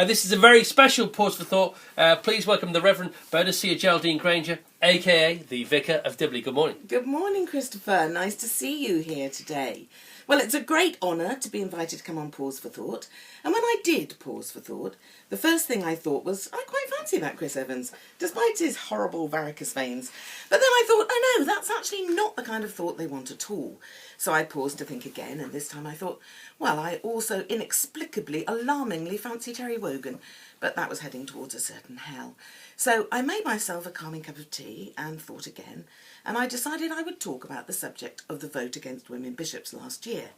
This is a very special Pause for Thought. Please welcome the Reverend Geraldine Granger, a.k.a. the Vicar of Dibley. Good morning. Good morning, Christopher. Nice to see you here today. Well, it's a great honour to be invited to come on Pause for Thought. And when I did pause for thought, the first thing I thought was, I quite fancy that Chris Evans, despite his horrible varicose veins. But then I thought, oh no, that's actually not the kind of thought they want at all. So I paused to think again, and this time I thought, well, I also inexplicably, alarmingly fancy Terry Wogan, but that was heading towards a certain hell. So I made myself a calming cup of tea and thought again, and I decided I would talk about the subject of the vote against women bishops last year.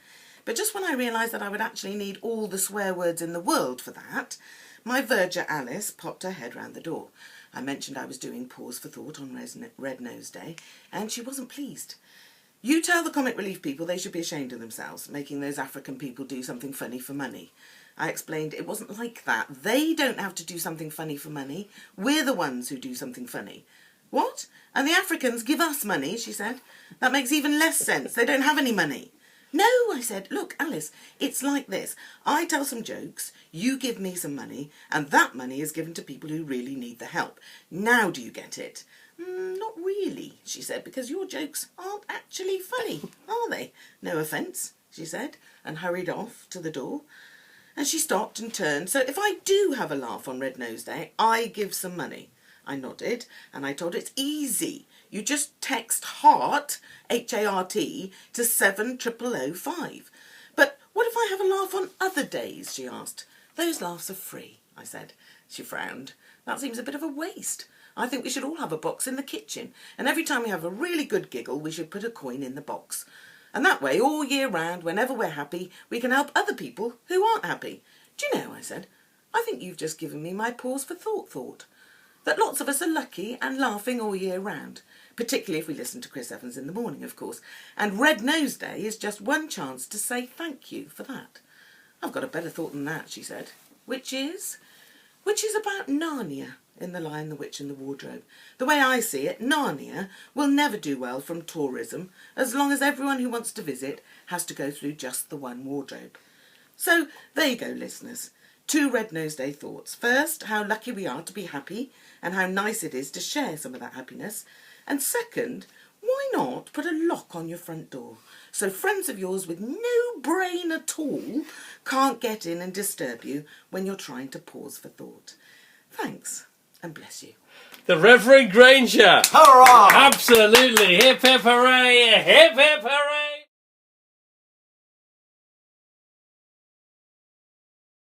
But just when I realised that I would actually need all the swear words in the world for that, my verger Alice popped her head round the door. I mentioned I was doing Pause for Thought on Red Nose Day, and she wasn't pleased. You tell the Comic Relief people they should be ashamed of themselves, making those African people do something funny for money. I explained it wasn't like that. They don't have to do something funny for money. We're the ones who do something funny. What? And the Africans give us money, she said. That makes even less sense. They don't have any money. No, I said, look, Alice, it's like this. I tell some jokes, you give me some money, and that money is given to people who really need the help. Now do you get it? Not really, she said, because your jokes aren't actually funny, are they? No offence, she said, and hurried off to the door. And she stopped and turned. So if I do have a laugh on Red Nose Day, I give some money. I nodded, and I told her it's easy. You just text Hart, H-A-R-T, to 70005. But what if I have a laugh on other days, she asked. Those laughs are free, I said. She frowned. That seems a bit of a waste. I think we should all have a box in the kitchen, and every time we have a really good giggle, we should put a coin in the box. And that way, all year round, whenever we're happy, we can help other people who aren't happy. Do you know, I said, I think you've just given me my Pause for thought. That lots of us are lucky and laughing all year round, particularly if we listen to Chris Evans in the morning, of course. And Red Nose Day is just one chance to say thank you for that. I've got a better thought than that, she said. Which is about Narnia in The Lion, the Witch and the Wardrobe. The way I see it, Narnia will never do well from tourism as long as everyone who wants to visit has to go through just the one wardrobe. So there you go, listeners. 2 Red Nose Day thoughts. First, how lucky we are to be happy and how nice it is to share some of that happiness. And second, why not put a lock on your front door so friends of yours with no brain at all can't get in and disturb you when you're trying to pause for thought. Thanks, and bless you. The Reverend Granger. Hurrah! Absolutely. Hip, hip, hooray. Hip, hip, hooray.